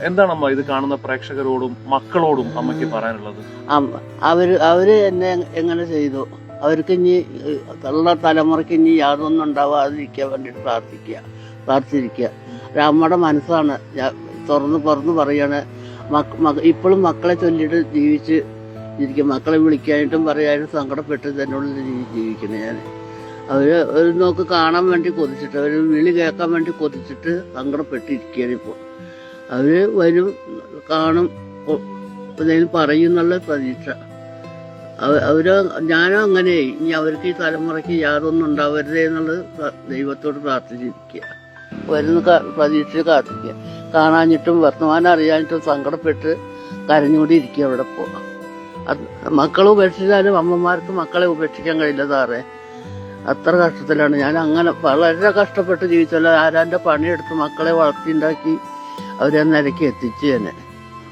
എന്താണമ്മ ഇത് കാണുന്ന പ്രേക്ഷകരോടും മക്കളോടും അമ്മയ്ക്ക് പറയാനുള്ളത്? അവര് എന്നെ എങ്ങനെ ചെയ്തു, അവർക്ക് ഇനി ഉള്ള തലമുറയ്ക്ക് ഇനി യാതൊന്നും ഉണ്ടാവാതിരിക്കാൻ വേണ്ടിയിട്ട് പ്രാർത്ഥിച്ചിരിക്കുക. അമ്മയുടെ മനസ്സാണ് തുറന്ന് പറയാണ്. ഇപ്പോഴും മക്കളെ ചൊല്ലിയിട്ട് ജീവിക്കും. മക്കളെ വിളിക്കാനായിട്ടും പറയാനും സങ്കടപ്പെട്ട് തന്നെയുള്ള ജീവിക്കണേ ഞാൻ. അവർ നോക്ക് കാണാൻ വേണ്ടി കൊതിച്ചിട്ട്, അവർ വിളി കേൾക്കാൻ വേണ്ടി കൊതിച്ചിട്ട് സങ്കടപ്പെട്ടിരിക്കുകയാണ് ഇപ്പോൾ. അവർ വരും, കാണും, എന്തെങ്കിലും പറയുന്നുള്ള പ്രതീക്ഷ. ഞാനും അങ്ങനെ ഇനി അവർക്ക് ഈ തലമുറയ്ക്ക് യാതൊന്നും ഉണ്ടാവരുതേ എന്നുള്ളത് ദൈവത്തോട് പ്രാർത്ഥിച്ചിരിക്കുക. വരുന്ന പ്രതീക്ഷ കാത്തിരിക്കുക. കാണാഞ്ഞിട്ടും വർത്തമാനം അറിയാഞ്ഞിട്ടും സങ്കടപ്പെട്ട് കരഞ്ഞുകൊണ്ടിരിക്കുക അവിടെ പോകാം. മക്കളെ ഉപേക്ഷിച്ചാലും അമ്മമാർക്ക് മക്കളെ ഉപേക്ഷിക്കാൻ കഴിയില്ല സാറേ. അത്ര കഷ്ടത്തിലാണ് ഞാൻ. അങ്ങനെ വളരെ കഷ്ടപ്പെട്ട് ജീവിച്ചല്ലോ. ആരാൻ്റെ പണിയെടുത്ത് മക്കളെ വളർത്തിയുണ്ടാക്കി അവരെ നിലയ്ക്ക് എത്തിച്ച് തന്നെ.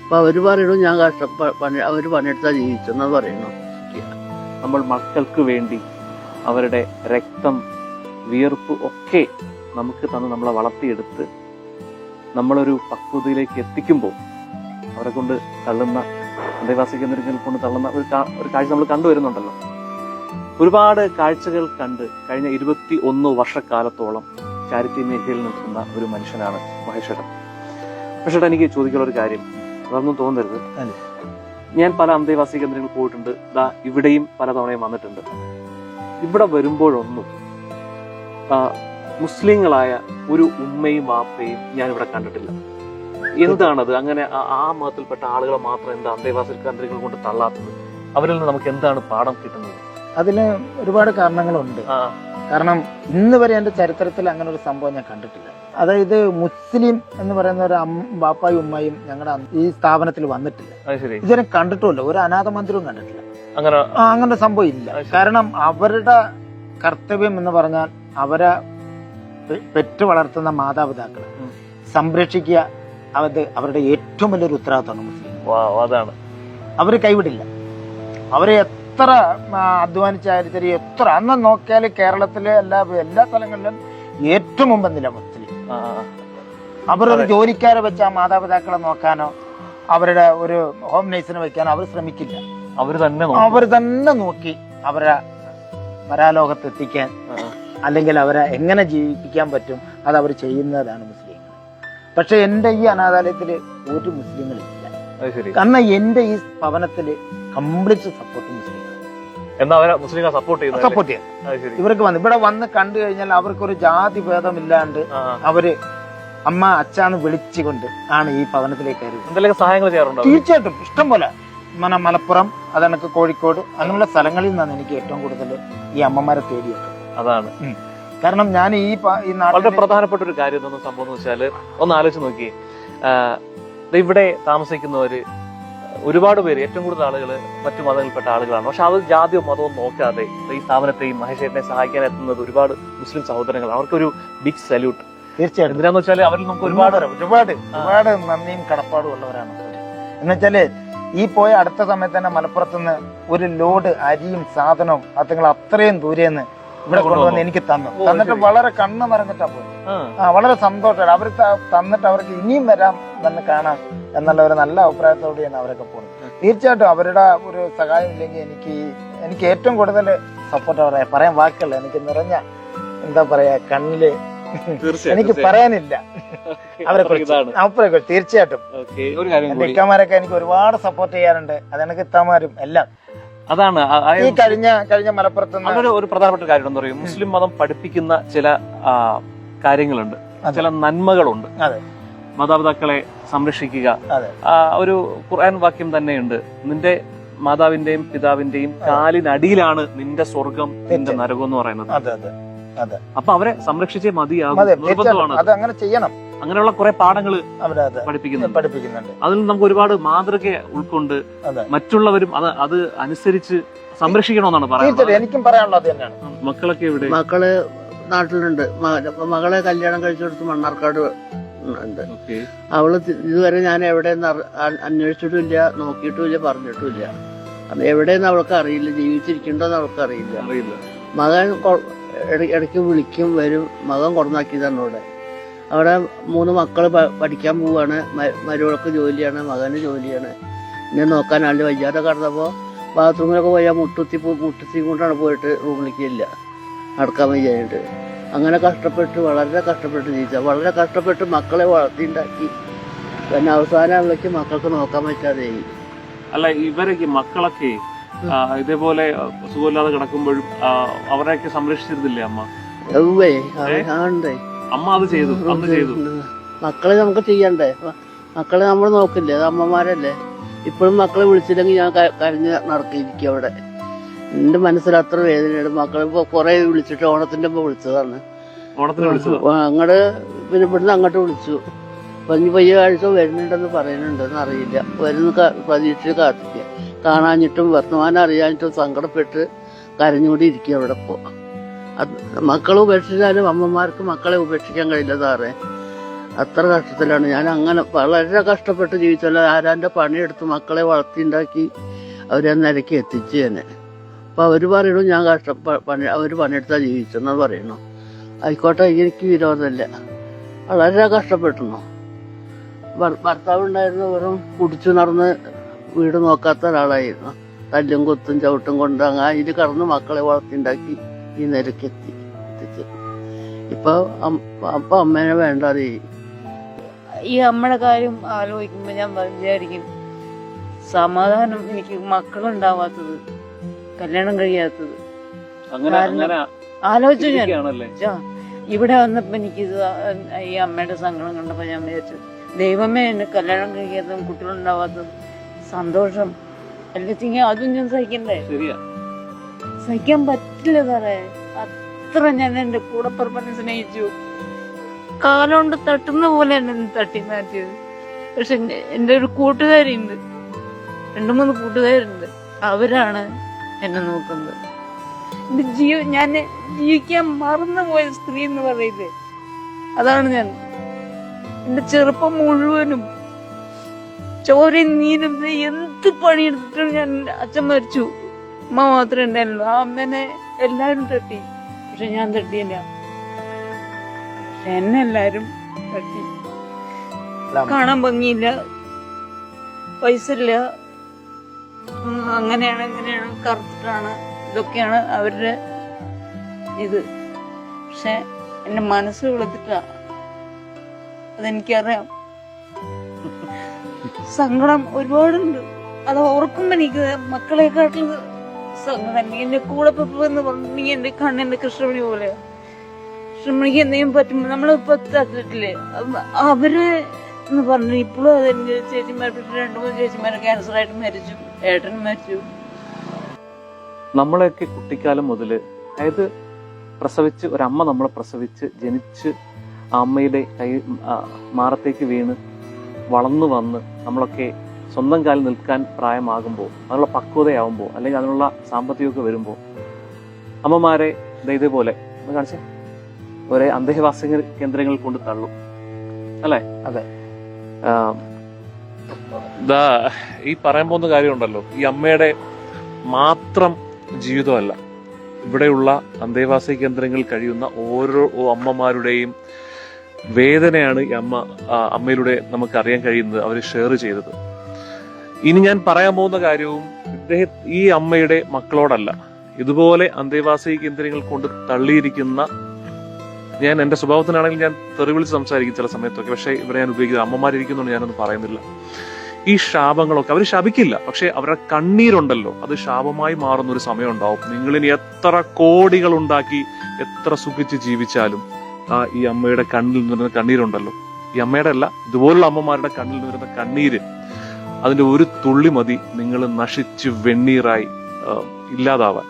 അപ്പം അവർ പറയണു ഞാൻ അവർ പണിയെടുത്താൽ ജീവിച്ചെന്ന് പറയണു. നമ്മൾ മക്കൾക്ക് വേണ്ടി അവരുടെ രക്തം, വിയർപ്പ് ഒക്കെ നമുക്ക് തന്ന് നമ്മളെ വളർത്തിയെടുത്ത് നമ്മളൊരു പക്വതയിലേക്ക് എത്തിക്കുമ്പോൾ അവരെ കൊണ്ട് തള്ളുന്ന, അന്തേവാസി കേന്ദ്രങ്ങളിൽ കൊണ്ട് തള്ളുന്ന ഒരു കാഴ്ച നമ്മൾ കണ്ടുവരുന്നുണ്ടല്ലോ. ഒരുപാട് കാഴ്ചകൾ കണ്ട് കഴിഞ്ഞ 21 വർഷക്കാലത്തോളം ചാരിറ്റി മേഖലയിൽ നിൽക്കുന്ന ഒരു മനുഷ്യനാണ് മഹേഷേട്ടൻ. മഹേഷേട്ടൻ, എനിക്ക് ചോദിക്കാനുള്ള ഒരു കാര്യം, അതൊന്നും തോന്നരുത്. ഞാൻ പല അന്തേവാസി കേന്ദ്രങ്ങളിൽ പോയിട്ടുണ്ട്, ഇവിടെയും പലതവണയും വന്നിട്ടുണ്ട്. ഇവിടെ വരുമ്പോഴൊന്നും മുസ്ലിങ്ങളായ ഒരു ഉമ്മയും വാപ്പയും ഞാൻ ഇവിടെ കണ്ടിട്ടില്ല. എന്താണത്? അങ്ങനെ ആ മതത്തിൽപ്പെട്ട ആളുകളെ മാത്രം എന്താ അന്തേവാസി കേന്ദ്രങ്ങൾ കൊണ്ട് തള്ളാത്തത്? അവരിൽ നിന്ന് നമുക്ക് എന്താണ് പാഠം കിട്ടുന്നത്? അതിന് ഒരുപാട് കാരണങ്ങളുണ്ട്. കാരണം ഇന്ന് വരെ എന്റെ ചരിത്രത്തിൽ അങ്ങനെ ഒരു സംഭവം ഞാൻ കണ്ടിട്ടില്ല. അതായത് മുസ്ലിം എന്ന് പറയുന്ന ഒരു ബാപ്പായും ഉമ്മയും ഞങ്ങളുടെ ഈ സ്ഥാപനത്തിൽ വന്നിട്ടില്ല. ഇതുവരെ കണ്ടിട്ടുമില്ല. ഒരു അനാഥ മന്ദിരവും കണ്ടിട്ടില്ല. അങ്ങനെ സംഭവം ഇല്ല. കാരണം അവരുടെ കർത്തവ്യം എന്ന് പറഞ്ഞാൽ അവരെ പെറ്റു വളർത്തുന്ന മാതാപിതാക്കളെ സംരക്ഷിക്കുക. അവരുടെ ഏറ്റവും വലിയൊരു ഉത്തരവാദിത്തമാണ് മുസ്ലിം. അതാണ്. അവര് കൈവിടില്ല. അവരെ എത്ര അധ്വാനിച്ചാലും ശരി, എത്ര അന്ന് നോക്കിയാൽ കേരളത്തിലെ എല്ലാ സ്ഥലങ്ങളിലും ഏറ്റവും മുമ്പെന്നില്ല മുസ്ലിം. അവരൊരു ജോലിക്കാരെ വെച്ച് ആ മാതാപിതാക്കളെ നോക്കാനോ അവരുടെ ഒരു ഹോം നേഴ്സിനെ വെക്കാനോ അവർ ശ്രമിക്കില്ല. അവർ തന്നെ നോക്കി അവരെ പരാലോകത്ത് എത്തിക്കാൻ, അല്ലെങ്കിൽ അവരെ എങ്ങനെ ജീവിപ്പിക്കാൻ പറ്റും, അത് അവർ ചെയ്യുന്നതാണ് മുസ്ലിങ്ങൾ. പക്ഷെ എന്റെ ഈ അനാഥാലയത്തില് ഒരു മുസ്ലിങ്ങളില്ല. കാരണം എന്റെ ഈ ഭവനത്തില് കംപ്ലീറ്റ് സപ്പോർട്ട് മുസ്ലിങ്ങൾ. സപ്പോർട്ട് ചെയ്യാം. ഇവർക്ക് ഇവിടെ വന്ന് കണ്ടു കഴിഞ്ഞാൽ അവർക്കൊരു ജാതി ഭേദമില്ലാണ്ട് അവര് അമ്മ അച്ഛന്ന് വിളിച്ചുകൊണ്ട് ആണ് ഈ ഭവനത്തിലേക്ക് കയറി. തീർച്ചയായിട്ടും ഇഷ്ടം പോലെ മലപ്പുറം, അതെനക്ക് കോഴിക്കോട്, അങ്ങനെയുള്ള സ്ഥലങ്ങളിൽ നിന്നാണ് എനിക്ക് ഏറ്റവും കൂടുതൽ ഈ അമ്മമാരെ തേടിയത്. അതാണ് കാരണം ഞാൻ ഈ വളരെ പ്രധാനപ്പെട്ട ഒരു കാര്യം എന്താ സംഭവം എന്ന് വെച്ചാല്, ഒന്ന് ആലോചിച്ച് നോക്കി, ഇവിടെ താമസിക്കുന്നവര് ഒരുപാട് പേര്, ഏറ്റവും കൂടുതൽ ആളുകൾ മറ്റു മതങ്ങളിൽപ്പെട്ട ആളുകളാണ്. പക്ഷെ അത് ജാതിയോ മതവും നോക്കാതെ ഈ സ്ഥാപനത്തെയും മഹേഷേട്ടനെ സഹായിക്കാൻ എത്തുന്നത് ഒരുപാട് മുസ്ലിം സഹോദരങ്ങൾ. അവർക്കൊരു ബിഗ് സല്യൂട്ട്. തീർച്ചയായിട്ടും. എന്തിനാന്ന് വെച്ചാൽ അവരിൽ നമുക്ക് ഒരുപാട് നന്ദിയും കടപ്പാടും ഉള്ളവരാണ്. എന്നുവെച്ചാല് ഈ പോയ അടുത്ത സമയത്ത് തന്നെ മലപ്പുറത്തുനിന്ന് ഒരു ലോഡ് അരിയും സാധനവും അതുങ്ങൾ അത്രയും ദൂരെന്ന് ഇവിടെ കൊണ്ടുവന്ന് എനിക്ക് തന്നിട്ട് വളരെ കണ്ണ് നിറഞ്ഞിട്ടാ പോയി. വളരെ സന്തോഷമാണ്. അവർ തന്നിട്ട് അവർക്ക് ഇനിയും വരാം വന്ന് കാണാം എന്നുള്ള ഒരു നല്ല അഭിപ്രായത്തോടെയാണ് അവരൊക്കെ പോകുന്നത്. തീർച്ചയായിട്ടും അവരുടെ ഒരു സഹായം ഇല്ലെങ്കിൽ എനിക്ക് ഏറ്റവും കൂടുതൽ സപ്പോർട്ട് പറയാൻ വാക്കുകൾ എനിക്ക് നിറഞ്ഞ എന്താ പറയാ കണ്ണില് എനിക്ക് പറയാനില്ല അവരെ കുറിച്ച്. തീർച്ചയായിട്ടും എന്റെ ഇക്കമാരൊക്കെ എനിക്ക് ഒരുപാട് സപ്പോർട്ട് ചെയ്യാറുണ്ട്. അതെനിക്ക് ഇത്തമാരും എല്ലാം. അതാണ് ഈ കഴിഞ്ഞ മലപ്പുറത്ത് ഒരു പ്രധാനപ്പെട്ട കാര്യം എന്താ പറയുക, മുസ്ലിം മതം പഠിപ്പിക്കുന്ന ചില കാര്യങ്ങളുണ്ട്, ചില നന്മകളുണ്ട്. മാതാപിതാക്കളെ സംരക്ഷിക്കുക. ഒരു ഖുർആൻ വാക്യം തന്നെയുണ്ട്, നിന്റെ മാതാവിന്റെയും പിതാവിന്റെയും കാലിനടിയിലാണ് നിന്റെ സ്വർഗം, നിന്റെ നരകം എന്ന് പറയുന്നത്. അപ്പൊ അവരെ സംരക്ഷിച്ചേ മതിയാകും. അതങ്ങനെ ചെയ്യണം. അങ്ങനെയുള്ള കുറെ പാഠങ്ങൾ പഠിപ്പിക്കുന്നുണ്ട്. അതിൽ നമുക്ക് ഒരുപാട് മാതൃക ഉൾക്കൊണ്ട് മറ്റുള്ളവരും അത് അനുസരിച്ച് സംരക്ഷിക്കണമെന്നാണ് പറയുന്നത്. എനിക്കും പറയാനുള്ളത് തന്നെയാണ്. മക്കളൊക്കെ ഇവിടെ? മക്കള് നാട്ടിലുണ്ട്. മകളെ കല്യാണം കഴിച്ചെടുത്ത് മണ്ണാർക്കാട് ഉണ്ട്. അവള് ഇതുവരെ ഞാൻ എവിടെയെന്ന് അന്വേഷിച്ചിട്ടുമില്ല, നോക്കിയിട്ടുമില്ല, പറഞ്ഞിട്ടുമില്ല. എവിടെയെന്ന് അവൾക്ക് അറിയില്ല, ജീവിച്ചിരിക്കണ്ടോന്ന് അവൾക്ക് അറിയില്ല. മകൻ ഇടയ്ക്ക് വിളിക്കും, വരും. മകൻ കൊടന്നാക്കിയതാണ് ഇവിടെ. അവിടെ 3 മക്കൾ പഠിക്കാൻ പോവാണ്. മരുമകൾക്ക് ജോലിയാണ്, മകന് ജോലിയാണ്. എന്നെ നോക്കാൻ ആളുടെ വയ്യാതെ കടന്നപ്പോൾ ബാത്റൂമിലൊക്കെ പോയാൽ മുട്ടുത്തി കൊണ്ടാണ് പോയിട്ട് റൂമിലേക്ക് ഇല്ല, നടക്കാൻ വയ്യായിട്ട്. അങ്ങനെ കഷ്ടപ്പെട്ട്, വളരെ കഷ്ടപ്പെട്ട് ജീവിച്ച, വളരെ കഷ്ടപ്പെട്ട് മക്കളെ വളർത്തിണ്ടാക്കി. പിന്നെ അവസാനങ്ങളിലേക്ക് മക്കൾക്ക് നോക്കാൻ പറ്റാതെ. അല്ല, ഇവരൊക്കെ മക്കളൊക്കെ ഇതേപോലെ സുഖമില്ലാതെ കിടക്കുമ്പോഴും അവരെയൊക്കെ സംരക്ഷിച്ചിരുന്നില്ലേ അമ്മ? ആണ്ടേ അമ്മ അത് ചെയ്തു, അന്ന് ചെയ്തു. മക്കളെ നമുക്ക് ചെയ്യണ്ടേ? മക്കളെ നമ്മൾ നോക്കില്ലേ? അത് അമ്മമാരല്ലേ. ഇപ്പോഴും മക്കളെ വിളിച്ചില്ലെങ്കിൽ ഞാൻ കരഞ്ഞ് നടക്കിയിരിക്കും അവിടെ. എന്റെ മനസ്സിൽ അത്ര വേദനയുണ്ട്. മക്കളെ ഇപ്പൊ കൊറേ വിളിച്ചിട്ട് ഓണത്തിന്റെ മുമ്പ് വിളിച്ചതാണ്. അങ്ങോട്ട് പിന്നെ ഇവിടുന്ന് അങ്ങോട്ട് വിളിച്ചു. പയ്യ ആഴ്ച വരുന്നുണ്ടെന്ന് പറയുന്നുണ്ടെന്ന് അറിയില്ല. വരുന്ന പ്രതീക്ഷിച്ച് കാത്തിക്കുക. കാണാഞ്ഞിട്ടും വർത്തമാനം അറിയാഞ്ഞിട്ടും സങ്കടപ്പെട്ട് കരഞ്ഞുകൂടി ഇരിക്കുക അവിടെ. ഇപ്പോ മക്കളെ ഉപേക്ഷിച്ചാലും അമ്മമാർക്ക് മക്കളെ ഉപേക്ഷിക്കാൻ കഴിയില്ല സാറേ. അത്ര കഷ്ടത്തിലാണ് ഞാൻ. അങ്ങനെ വളരെ കഷ്ടപ്പെട്ട് ജീവിച്ചല്ലോ. ആരാന്റെ പണിയെടുത്ത് മക്കളെ വളർത്തിണ്ടാക്കി അവരെ നിലയ്ക്ക് എത്തിച്ചു തന്നെ. അപ്പൊ അവര് പറയണു ഞാൻ അവര് പണിയെടുത്താ ജീവിച്ചെന്ന് പറയണു. ആയിക്കോട്ടെ, എനിക്ക് വിരോധമില്ല. വളരെ കഷ്ടപ്പെട്ടിരുന്നു. ഭർത്താവ് ഉണ്ടായിരുന്നു, വെറും കുടിച്ചു നടന്ന് വീട് നോക്കാത്ത ഒരാളായിരുന്നു. തല്ലും കുത്തും ചവിട്ടും കൊണ്ട് അങ്ങ് അതിൽ കടന്ന് മക്കളെ വളർത്തിണ്ടാക്കി ഈ നിലയ്ക്ക് എത്തിച്ചു. ഇപ്പൊ അമ്മേനെ വേണ്ട അറിയും. ഈ അമ്മയുടെ കാര്യം ആലോചിക്കുമ്പോ ഞാൻ വിചാരിക്കും, സമാധാനം എനിക്ക് മക്കളുണ്ടാവാത്തത്, കല്യാണം കഴിയാത്തത് ആലോചിച്ചു ഞാൻ. ഇവിടെ വന്നപ്പോ എനിക്ക് ഈ അമ്മയുടെ സങ്കടം കണ്ടപ്പോ ഞാൻ വിചാരിച്ചു, ദൈവമേ എന്നെ കല്യാണം കഴിക്കാത്തതും കുട്ടികളുണ്ടാവാത്തതും സന്തോഷം അല്ലെങ്കിൽ അതും ഞാൻ സഹിക്കണ്ടേ? സഹിക്കാൻ പറ്റില്ല സാറേ. അത്ര ഞാൻ എന്റെ കൂടപ്പുറപ്പിനെ സ്നേഹിച്ചു. കാലുകൊണ്ട് തട്ടുന്ന പോലെ എന്നെ തട്ടി മാറ്റിയത്. പക്ഷെ എന്റെ ഒരു കൂട്ടുകാരിയുണ്ട്, 2-3 കൂട്ടുകാരുണ്ട്. അവരാണ് എന്നെ നോക്കുന്നത്. ഞാൻ ജീവിക്കാൻ മറന്നുപോയ സ്ത്രീ എന്ന് പറയില്ലേ, അതാണ് ഞാൻ. എന്റെ ചെറുപ്പം മുഴുവനും ചോരയും നീരും എന്ത് പണിയെടുത്തിട്ടും ഞാൻ. അച്ഛൻ മരിച്ചു, അമ്മ മാത്രമേ ഉണ്ടായിരുന്നുള്ളൂ. ആ അമ്മേനെ എല്ലാരും തട്ടി, പക്ഷെ ഞാൻ തട്ടിയില്ല. പക്ഷെ എന്നെ എല്ലാരും തട്ടി. കാണാൻ ഭംഗിയില്ല, പൈസ ഇല്ല, അങ്ങനെയാണ് ഇങ്ങനെയാണ്, കറുത്തിട്ടാണ്, ഇതൊക്കെയാണ് അവരുടെ ഇത്. പക്ഷെ എന്റെ മനസ്സ് വെളുത്തിട്ടാ, അതെനിക്കറിയാം. സങ്കടം ഒരുപാടുണ്ട്. അത് ഓർക്കുമ്പോ എനിക്ക് മക്കളെക്കാട്ടിൽ സങ്കടം. എന്റെ കൂടെ എന്ന് പറഞ്ഞിട്ടുണ്ടെങ്കിൽ എന്റെ കണ്ണിന്റെ കൃഷ്ണമണി പോലെയാ. കൃഷ്ണമണിക്ക് എന്തെങ്കിലും പറ്റുമ്പോ നമ്മളിപ്പോ തട്ടിട്ടില്ലേ അവര് എന്ന് പറഞ്ഞു. ഇപ്പോഴും അതെന്റെ ചേച്ചിമാർ, 2-3 ചേച്ചിമാരെ ക്യാൻസറായിട്ട് മരിച്ചു, ഏട്ടൻ മരിച്ചു. നമ്മളെയൊക്കെ കുട്ടിക്കാലം മുതല്, അതായത് പ്രസവിച്ച് ഒരമ്മ നമ്മളെ പ്രസവിച്ച് ജനിച്ച് ആ അമ്മയുടെ മാറത്തേക്ക് വീണ് വളർന്നു വന്ന് നമ്മളൊക്കെ സ്വന്തം കാലിൽ നിൽക്കാൻ പ്രായമാകുമ്പോൾ, അതിനുള്ള പക്വതയാവുമ്പോൾ, അല്ലെങ്കിൽ അതിനുള്ള സാമ്പത്തികമൊക്കെ വരുമ്പോൾ അമ്മമാരെ ഇതേപോലെ കാണിച്ചേ ഒരേ അന്തേവാസ കേന്ദ്രങ്ങളിൽ കൊണ്ട് തള്ളും, അല്ലേ? അതെ. ഈ പറയാൻ പോകുന്ന കാര്യമുണ്ടല്ലോ, ഈ അമ്മയുടെ മാത്രം ജീവിതമല്ല, ഇവിടെയുള്ള അന്തേവാസി കേന്ദ്രങ്ങളിൽ കഴിയുന്ന ഓരോ അമ്മമാരുടെയും വേദനയാണ് ഈ അമ്മയിലൂടെ നമുക്ക് അറിയാൻ കഴിയുന്നത്, അവർ ഷെയർ ചെയ്തത്. ഇനി ഞാൻ പറയാൻ പോകുന്ന കാര്യവും ഈ അമ്മയുടെ മക്കളോടല്ല, ഇതുപോലെ അന്തേവാസി കേന്ദ്രങ്ങൾ കൊണ്ട് തള്ളിയിരിക്കുന്ന, ഞാൻ എന്റെ സ്വഭാവത്തിനാണെങ്കിൽ ഞാൻ തെറി വിളിച്ച് സംസാരിക്കും ചില സമയത്തൊക്കെ, പക്ഷെ ഇവിടെ ഞാൻ ഉപയോഗിക്കുന്നത് അമ്മമാരിയ്ക്കുന്നുണ്ട്, ഞാനൊന്നും പറയുന്നില്ല. ഈ ശാപങ്ങളൊക്കെ അവർ ശപിക്കില്ല, പക്ഷെ അവരുടെ കണ്ണീരുണ്ടല്ലോ, അത് ശാപമായി മാറുന്ന ഒരു സമയം ഉണ്ടാവും. നിങ്ങളിനി എത്ര കോടികൾ ഉണ്ടാക്കി എത്ര സുഖിച്ച് ജീവിച്ചാലും ഈ അമ്മയുടെ കണ്ണിൽ നിന്നിരുന്ന കണ്ണീരുണ്ടല്ലോ, ഈ അമ്മയുടെ അല്ല, ഇതുപോലുള്ള അമ്മമാരുടെ കണ്ണിൽ നിന്നിരുന്ന കണ്ണീര്, അതിന്റെ ഒരു തുള്ളി മതി നിങ്ങൾ നശിച്ച് വെണ്ണീറായി ഇല്ലാതാവാൻ.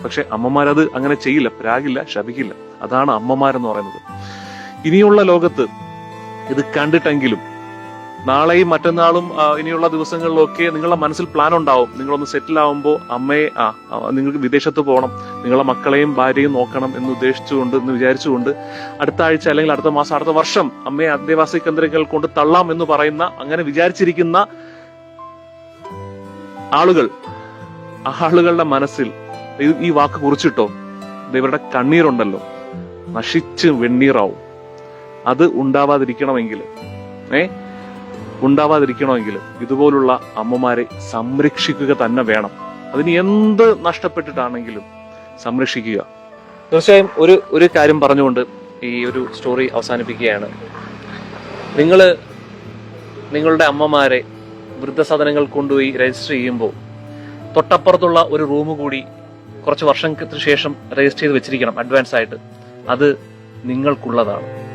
പക്ഷെ അമ്മമാരത് അങ്ങനെ ചെയ്യില്ല, പ്രാഗില്ല, ശപിക്കില്ല. അതാണ് അമ്മമാരെന്ന് പറയുന്നത്. ഇനിയുള്ള ലോകത്ത് ഇത് കണ്ടിട്ടെങ്കിലും നാളെയും മറ്റന്നാളും ഇനിയുള്ള ദിവസങ്ങളിലൊക്കെ നിങ്ങളുടെ മനസ്സിൽ പ്ലാൻ ഉണ്ടാവും. നിങ്ങളൊന്ന് സെറ്റിൽ ആവുമ്പോൾ അമ്മയെ നിങ്ങൾക്ക് വിദേശത്ത് പോകണം, നിങ്ങളെ മക്കളെയും ഭാര്യയും നോക്കണം എന്ന് വിചാരിച്ചുകൊണ്ട് അടുത്ത ആഴ്ച അല്ലെങ്കിൽ അടുത്ത മാസം അടുത്ത വർഷം അമ്മയെ അന്തേവാസി കേന്ദ്രങ്ങൾ കൊണ്ട് തള്ളാം എന്ന് പറയുന്ന, അങ്ങനെ വിചാരിച്ചിരിക്കുന്ന ആളുകളുടെ മനസ്സിൽ ഈ വാക്ക് കുറിച്ചിട്ടോ, ഇവരുടെ കണ്ണീരുണ്ടല്ലോ നശിച്ച് വെണ്ണീറാവും. അത് ഉണ്ടാവാതിരിക്കണമെങ്കിൽ ഇതുപോലുള്ള അമ്മമാരെ സംരക്ഷിക്കുക തന്നെ വേണം. അതിന് എന്ത് നഷ്ടപ്പെട്ടിട്ടാണെങ്കിലും സംരക്ഷിക്കുക. തീർച്ചയായും ഒരു കാര്യം പറഞ്ഞുകൊണ്ട് ഈ ഒരു സ്റ്റോറി അവസാനിപ്പിക്കുകയാണ്. നിങ്ങളുടെ അമ്മമാരെ വൃദ്ധസദനങ്ങൾ കൊണ്ടുപോയി രജിസ്റ്റർ ചെയ്യുമ്പോൾ തൊട്ടപ്പുറത്തുള്ള ഒരു റൂം കൂടി കുറച്ച് വർഷങ്ങൾക്ക് ശേഷം രജിസ്റ്റർ ചെയ്ത് വെച്ചിരിക്കണം അഡ്വാൻസ് ആയിട്ട്. അത് നിങ്ങൾക്കുള്ളതാണ്.